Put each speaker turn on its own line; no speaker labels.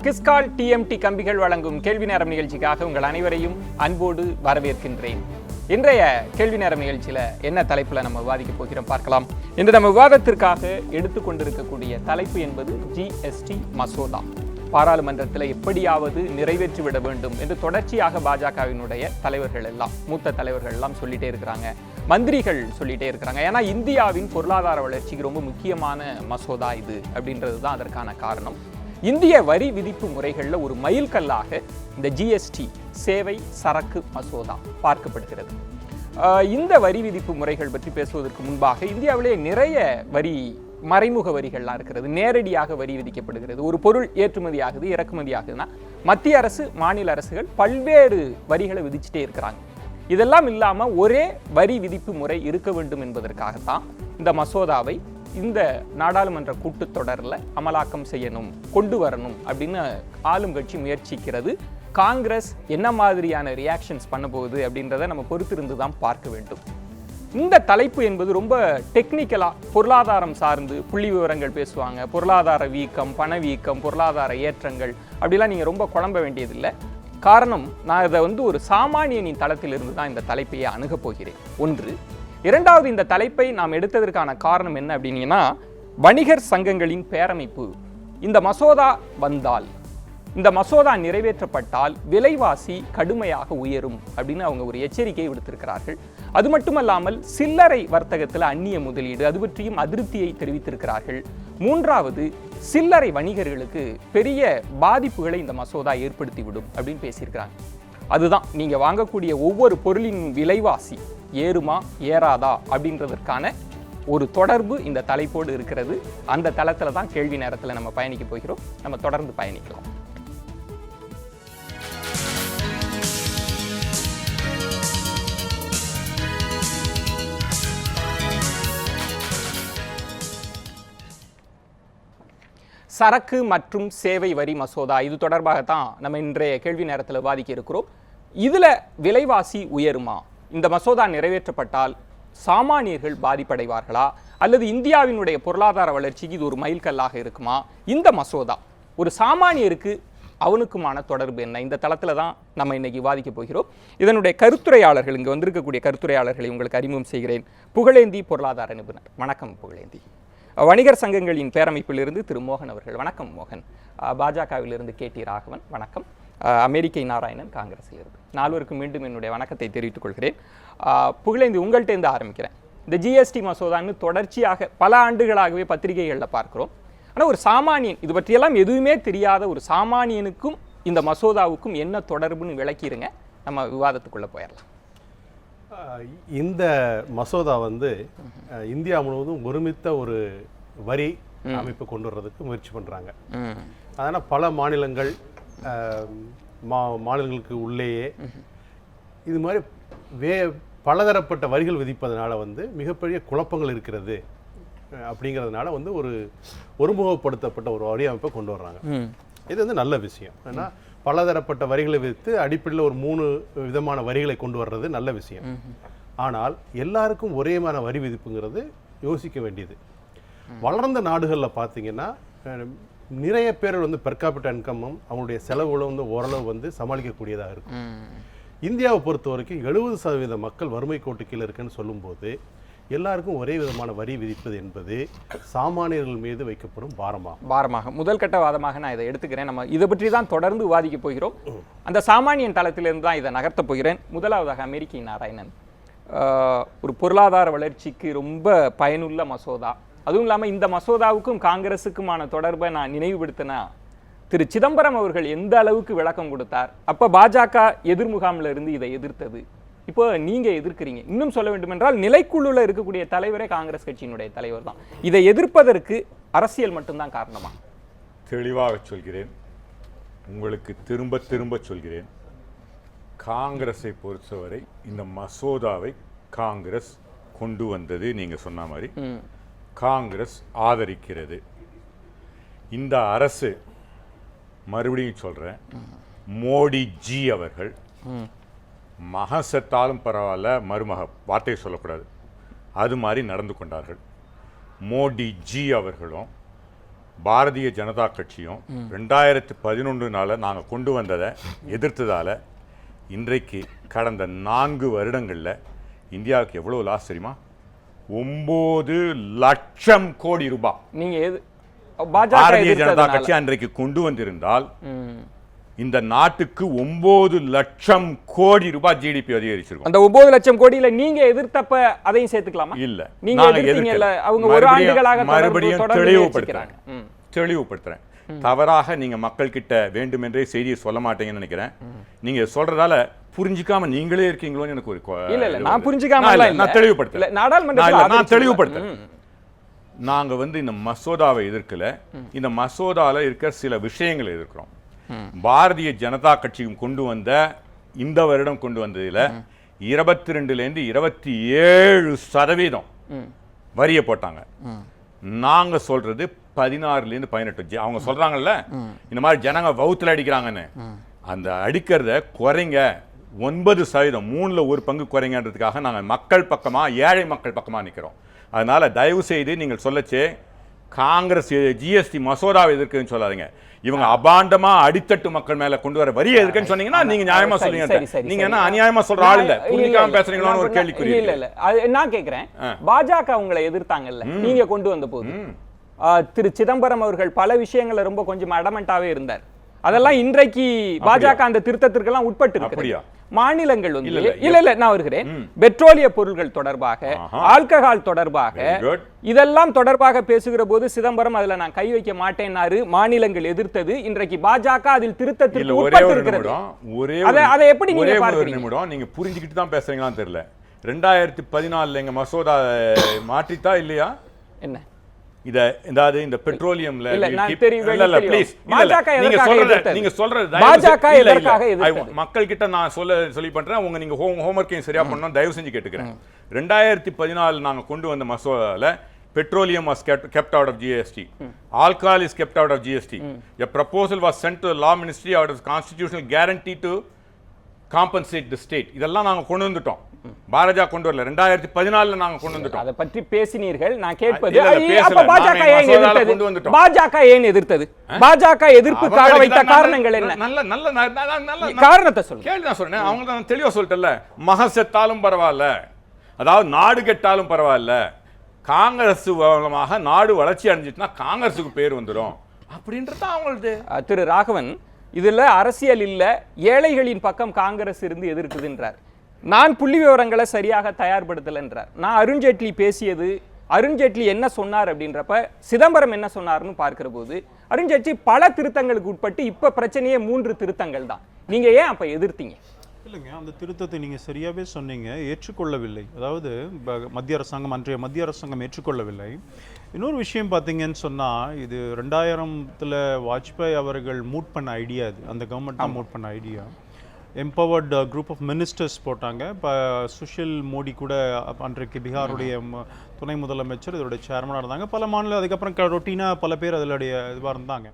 Kiskal TMT கம்பிகள் வழங்கும் கேள்வி நேரம் நிகழ்ச்சிக்காக உங்கள் அனைவரையும் அன்போடு வரவேற்கின்றேன். இன்றைய கேள்வி நேரம் நிகழ்ச்சியில என்ன தலைப்புல நம்ம விவாதிக்க போகிறோம் பார்க்கலாம். இன்று நம்ம விவாதத்திற்காக எடுத்துக்கொண்டிருக்கக்கூடிய தலைப்பு என்பது ஜிஎஸ்டி மசோதா. பாராளுமன்றத்தில் எப்படியாவது நிறைவேற்றிவிட வேண்டும் என்று தொடர்ச்சியாக பாஜகவினுடைய தலைவர்கள் எல்லாம், மூத்த தலைவர்கள் எல்லாம் சொல்லிட்டே இருக்கிறாங்க, மந்திரிகள் சொல்லிட்டே இருக்கிறாங்க. ஏன்னா இந்தியாவின் பொருளாதார வளர்ச்சிக்கு ரொம்ப முக்கியமான மசோதா இது அப்படின்றது தான் அதற்கான காரணம். இந்திய வரி விதிப்பு முறைகளில் ஒரு மைல்கல்லாக இந்த ஜிஎஸ்டி சேவை சரக்கு மசோதா பார்க்கப்படுகிறது. இந்த வரி விதிப்பு முறைகள் பற்றி பேசுவதற்கு முன்பாக இந்தியாவிலே நிறைய மறைமுக வரிகள்லாம் இருக்கிறது. நேரடியாக வரி விதிக்கப்படுகிறது. ஒரு பொருள் ஏற்றுமதி ஆகுது, இறக்குமதி ஆகுதுன்னா மத்திய அரசு, மாநில அரசுகள் பல்வேறு வரிகளை விதிச்சுட்டே இருக்கிறாங்க. இதெல்லாம் இல்லாமல் ஒரே வரி விதிப்பு முறை இருக்க வேண்டும் என்பதற்காகத்தான் இந்த மசோதாவை இந்த நாடாளுமன்ற கூட்டத்தொடரில் அமலாக்கம் செய்யணும், கொண்டு வரணும் அப்படின்னு ஆளும் கட்சி முயற்சிக்கிறது. காங்கிரஸ் என்ன மாதிரியான ரியாக்ஷன்ஸ் பண்ண போகுது அப்படின்றத நம்ம பொறுத்திருந்து தான் பார்க்க வேண்டும். இந்த தலைப்பு என்பது ரொம்ப டெக்னிக்கலாக பொருளாதாரம் சார்ந்து புள்ளி விவரங்கள் பேசுவாங்க. பொருளாதார வீக்கம், பணவீக்கம், பொருளாதார ஏற்றங்கள் அப்படிலாம் நீங்கள் ரொம்ப குழம்ப வேண்டியதில்லை. காரணம், நான் இதை ஒரு சாமானியனின் தளத்திலிருந்து தான் இந்த தலைப்பையை அணுகப் போகிறேன். ஒன்று. இரண்டாவது, இந்த தலைப்பை நாம் எடுத்ததற்கான காரணம் என்ன அப்படின்னா, வணிகர் சங்கங்களின் பேரமைப்பு இந்த மசோதா வந்தால், இந்த மசோதா நிறைவேற்றப்பட்டால் விலைவாசி கடுமையாக உயரும் அப்படின்னு அவங்க ஒரு எச்சரிக்கையை விடுத்திருக்கிறார்கள். அது மட்டுமல்லாமல் சில்லறை வர்த்தகத்தில் அந்நிய முதலீடு, அது பற்றியும் அதிருப்தியை தெரிவித்திருக்கிறார்கள். மூன்றாவது, சில்லறை வணிகர்களுக்கு பெரிய பாதிப்புகளை இந்த மசோதா ஏற்படுத்திவிடும் அப்படின்னு பேசியிருக்கிறாங்க. அதுதான், நீங்கள் வாங்கக்கூடிய ஒவ்வொரு பொருளின் விலைவாசி ஏறுமா ஏறாதா அப்படின்றதற்கான ஒரு தொடர்பு இந்த தலைப்போடு இருக்கிறது. அந்த தளத்தில் தான் கேள்வி நேரத்தில் நம்ம பயணிக்க போகிறோம். நம்ம தொடர்ந்து பயணிக்கலாம். சரக்கு மற்றும் சேவை வரி மசோதா, இது தொடர்பாகத்தான் நம்ம இன்றைய கேள்வி நேரத்தில் விவாதிக்க இருக்கிறோம். இதில் விலைவாசி உயருமா? இந்த மசோதா நிறைவேற்றப்பட்டால் சாமானியர்கள் பாதிப்படைவார்களா, அல்லது இந்தியாவினுடைய பொருளாதார வளர்ச்சிக்கு இது ஒரு மைல்கல்லாக இருக்குமா? இந்த மசோதா ஒரு சாமானியருக்கு அவனுக்குமான தொடர்பு என்ன? இந்த தளத்தில் தான் நம்ம இன்னைக்கு விவாதிக்க போகிறோம். இதனுடைய கருத்துரையாளர்கள், இங்கே வந்திருக்கக்கூடிய கருத்துரையாளர்களை உங்களுக்கு அறிமுகம் செய்கிறேன். புகழேந்தி பொருளாதார நிபுணர். வணக்கம் புகழேந்தி. வணிகர் சங்கங்களின் பேரமைப்பிலிருந்து திரு மோகன் அவர்கள். வணக்கம் மோகன். பாஜகவிலிருந்து கேடி ராகவன். வணக்கம். அமெரிக்கை நாராயணன், காங்கிரஸிலிருந்து. நால்வருக்கும் மீண்டும் என்னுடைய வணக்கத்தை தெரிவித்துக் கொள்கிறேன். புகழேந்தி, உங்கள்கிட்ட ஆரம்பிக்கிறேன். இந்த ஜிஎஸ்டி மசோதான்னு தொடர்ச்சியாக பல ஆண்டுகளாகவே பத்திரிகைகளில் பார்க்கிறோம். ஆனால் ஒரு சாமானியன், இது பற்றியெல்லாம் எதுவுமே தெரியாத ஒரு சாமானியனுக்கும் இந்த மசோதாவுக்கும் என்ன தொடர்புன்னு விளக்கிடுங்க, நம்ம விவாதத்துக்குள்ளே போயிடலாம்.
இந்த மசோதா இந்தியா முழுவதும் ஒருமித்த ஒரு வரி அமைப்பு கொண்டு வர்றதுக்கு முயற்சி பண்ணுறாங்க. அதனால் பல மாநிலங்கள், மாநிலங்களுக்கு உள்ளேயே இது மாதிரி பலதரப்பட்ட வரிகள் விதிப்பதனால மிகப்பெரிய குழப்பங்கள் இருக்கிறது. அப்படிங்கிறதுனால ஒரு ஒருமுகப்படுத்தப்பட்ட ஒரு வரி அமைப்பை கொண்டு வர்றாங்க. இது நல்ல விஷயம். ஏன்னா பலதரப்பட்ட வரிகளை விதித்து அடிப்படையில் ஒரு 3 விதமான வரிகளை கொண்டு வர்றது நல்ல விஷயம். ஆனால் எல்லாருக்கும் ஒரேமான வரி விதிப்புங்கிறது யோசிக்க வேண்டியது. வளர்ந்த நாடுகளில் பார்த்தீங்கன்னா நிறைய பேர் பெர் கேபிட்டா இன்கமும் அவங்களுடைய செலவுகளும் ஓரளவு சமாளிக்கக்கூடியதாக இருக்கும். இந்தியாவை பொறுத்த வரைக்கும் 70% மக்கள் வறுமை கோட்டு கீழே இருக்குன்னு சொல்லும்போது எல்லாருக்கும் ஒரே விதமான வரி விதிப்பது என்பது சாமானியர்கள் மீது வைக்கப்படும் பாரமாக
முதல் கட்ட வாதமாக நான் இதை எடுத்துக்கிறேன். நம்ம இதை பற்றி தான் தொடர்ந்து விவாதிக்க போகிறோம். அந்த சாமானியன் தளத்திலிருந்து தான் இதை நகர்த்த போகிறேன். முதலாவதாக அமெரிக்கை நாராயணன். ஒரு பொருளாதார வளர்ச்சிக்கு ரொம்ப பயனுள்ள மசோதா. அதுவும் இல்லாமல் இந்த மசோதாவுக்கும் காங்கிரஸுக்குமான தொடர்பை நான் நினைவுபடுத்தினா, திரு சிதம்பரம் அவர்கள் எந்த அளவுக்கு விளக்கம் கொடுத்தார். அப்போ பாஜக எதிர்முகாமில் இருந்து இதை எதிர்த்தது. இப்போ நீங்க எதிர்க்கிறீங்க. இன்னும் சொல்ல வேண்டும் என்றால் நிலைக்குழுல இருக்கக்கூடிய தலைவரே காங்கிரஸ் கட்சியினுடைய தலைவர் தான். இதை எதிர்ப்பதற்கு அரசியல் மட்டும்தான் காரணமா?
தெளிவாக சொல்கிறேன், உங்களுக்கு திரும்ப திரும்ப சொல்கிறேன். காங்கிரஸை பொறுத்தவரை இந்த மசோதாவை காங்கிரஸ் கொண்டு வந்தது, நீங்க சொன்ன மாதிரி காங்கிரஸ் ஆதரிக்கிறது. இந்த அரசு, மறுபடியும் சொல்றேன், மோடி ஜி அவர்கள் மக செத்தாலும் பரவாயில்ல, மருமக வார்த்தையை சொல்லக்கூடாது, அது மாதிரி நடந்து கொண்டார்கள். மோடி ஜி அவர்களும் பாரதிய ஜனதா கட்சியும் 2011 நாங்கள் கொண்டு வந்ததை எதிர்த்ததால் இன்றைக்கு கடந்த 4 வருடங்களில் இந்தியாவுக்கு எவ்வளோ லாஸ் தெரியுமா? 9 லட்சம் கோடி ரூபாய்.
நீங்க
பாரதிய ஜனதா கட்சி அன்றைக்கு கொண்டு வந்திருந்தால் இந்த நாட்டுக்கு 9 லட்சம் கோடி ரூபாய் ஜிடிபி அதிகரிச்சிருக்கும்.
அந்த 9 லட்சம் கோடியில நீங்க எதிர்த்தப்ப அதையும் சேர்த்துக்கலாமா?
இல்ல,
நீங்க எதிர்த்தீங்கல்ல, அவங்க ஒரு ஆண்டுகளாக
மறுபடியும் தெளிவுபடுத்துறேன். தவறாக நீங்க மக்கள் கிட்ட வேண்டுமென்றே செய்தியை சொல்ல மாட்டீங்கன்னு நினைக்கிறேன். நீங்க சொல்றதால புரிஞ்சிக்காம நீங்களே இருக்கீங்களோன்னு எனக்கு ஒரு
இல்ல நான் புரிஞ்சிக்காம இல்ல,
நான் தெளிவுபடுத்துறேன்.
நாடாளுமன்றத்தில்
நான் தெளிவுபடுத்துறேன். நாங்க இந்த மசோதாவை எதிர்க்கல, இந்த மசோதால இருக்க சில விஷயங்களை எதிர்க்கிறோம். பாரதிய ஜனதா கட்சியும் கொண்டு வந்த இந்த வருடம் கொண்டு வந்ததுல 22% 27% வரிய போட்டாங்க. நாங்க சொல்றது 16% 18. அவங்க சொல்றாங்கல்ல இந்த மாதிரி ஜனங்க வவுத்துல அடிக்கிறாங்கன்னு, அந்த அடிக்கிறத குறைங்க, 9%, 3ல் 1 பங்கு குறைங்கன்றதுக்காக நாங்க மக்கள் பக்கமா, ஏழை மக்கள் பக்கமா நிக்கிறோம். அதனால தயவு செய்து நீங்கள் சொல்லச்சே காங்கிரஸ் ஜிஎஸ்டி மசோதாவை எதிர்க்குன்னு சொல்லாதீங்க. இவங்க அபாண்டமா அடித்தட்டு மக்கள் மேல கொண்டு வர வரி எதுக்குன்னு சொன்னீங்கன்னா நீங்க நியாயமா சொல்லுங்க. நீங்க என்ன அநியாயமா சொல்ற ஆள் இல்ல, புரிஞ்சிக்காம பேசுறீங்களான்னு ஒரு கேள்விக்குறி.
இல்ல நான் கேக்குறேன், பாஜக உங்களை எதிர்த்தாங்கல்ல நீங்க கொண்டு வந்த போது, திரு சிதம்பரம் அவர்கள் பல விஷயங்களை ரொம்ப கொஞ்சம் அடமெண்டாவே இருந்தார். அதெல்லாம் இன்றைக்கு பாஜக அந்த திருத்தத்திற்கெல்லாம் உட்பட்டு இருக்கு. மாநிலங்கள் இல்ல நான் வருகிறேன், பெட்ரோலிய பொருட்கள் தொடர்பாக, ஆல்கஹால் தொடர்பாக, இதெல்லாம் தொடர்பாக பேசுகிற போது சிதம்பரம் அதுல நான் கை வைக்க மாட்டேன்னாரு. மாநிலங்கள் எதிர்த்தது. இன்றைக்கு பாஜக அதில் திருத்தத்திற்கு உட்பட்டு இருக்கிறது. அதை எப்படி நீங்க பார்க்கிறீங்க?
நீங்க புரிஞ்சுக்கிட்டு தான் பேசுறீங்களான்னு தெரியல. 2014 எங்க மசோதா மாற்றித்தா இல்லையா? என்ன இத இதாவது இந்த பெட்ரோலியம்ல மக்கள் கிட்ட நான் சொல்லி பண்றேன். நீங்க ஹோம்வொர்க்கையும் சரியா பண்ணணும், தயவு செஞ்சு கேட்டுக்கிறேன். 2014 நாங்க கொண்டு வந்த மசோதால petroleum was kept out of GST, alcohol is kept out of GST. A proposal was sent to the law ministry out of constitutional guarantee to compensate the state. இதெல்லாம் நாங்க கொண்டு வந்துட்டோம். பாரதியா கொண்டு வரல, 2014 நாங்க கொண்டு வந்துட்டோம்.
அத பற்றி பேசினீர்கள். நான் கேட்பது அப்ப பாஜக ஏன் எதிர்த்தது? பாஜக ஏன் எதிர்த்தது? பாஜக எதிர்ப்புக்காக வைத்த காரணங்கள் என்ன? நல்ல காரணத்தை சொல்லுங்க.
கேள்வி நான் சொன்னேன், அவங்க தான் தெளிவா சொல்லிட்டல. மக செத்தாலும் பரவாயில்ல, அதாவது நாடு கெட்டாலும் பரவாயில்ல, காங்கிரஸ் மூலமாக நாடு வளர்ச்சி அடைஞ்சிட்டுனா காங்கிரஸுக்கு பேர் வந்துடும் அப்படின்றது அவங்களது.
திரு ராகவன், இதுல அரசியல் இல்ல, ஏழைகளின் பக்கம் காங்கிரஸ் இருந்து எதிர்க்குதுன்றார். நான் புள்ளி விவரங்களை சரியாக தயார்படுத்தல என்றார். நான் அருண்ஜேட்லி பேசியது, அருண்ஜேட்லி என்ன சொன்னார் அப்படின்றப்ப சிதம்பரம் என்ன சொன்னார்னு பார்க்கிற போது அருண்ஜேட்லி பல திருத்தங்களுக்கு உட்பட்டு இப்ப பிரச்சனையே 3 திருத்தங்கள் தான். நீங்க ஏன் அப்ப எதிர்த்தீங்க?
இல்லைங்க, அந்த திருத்தத்தை நீங்கள் சரியாகவே சொன்னீங்க, ஏற்றுக்கொள்ளவில்லை. அதாவது மத்திய அரசாங்கம், அன்றைய மத்திய அரசாங்கம் ஏற்றுக்கொள்ளவில்லை. இன்னொரு விஷயம் பார்த்தீங்கன்னு சொன்னால், இது 2000 வாஜ்பாய் அவர்கள் மூட் பண்ண ஐடியா, இது அந்த கவர்மெண்ட் தான் மூட் பண்ண idea. Empowered group of ministers போட்டாங்க. இப்போ சுஷில் மோடி கூட அன்றைக்கு பீகாருடைய துணை முதலமைச்சர் இதோடைய சேர்மனாக இருந்தாங்க. பல மாநிலம் அதுக்கப்புறம் ரொட்டீனாக பல பேர் அதனுடைய இதுவாக இருந்தாங்க.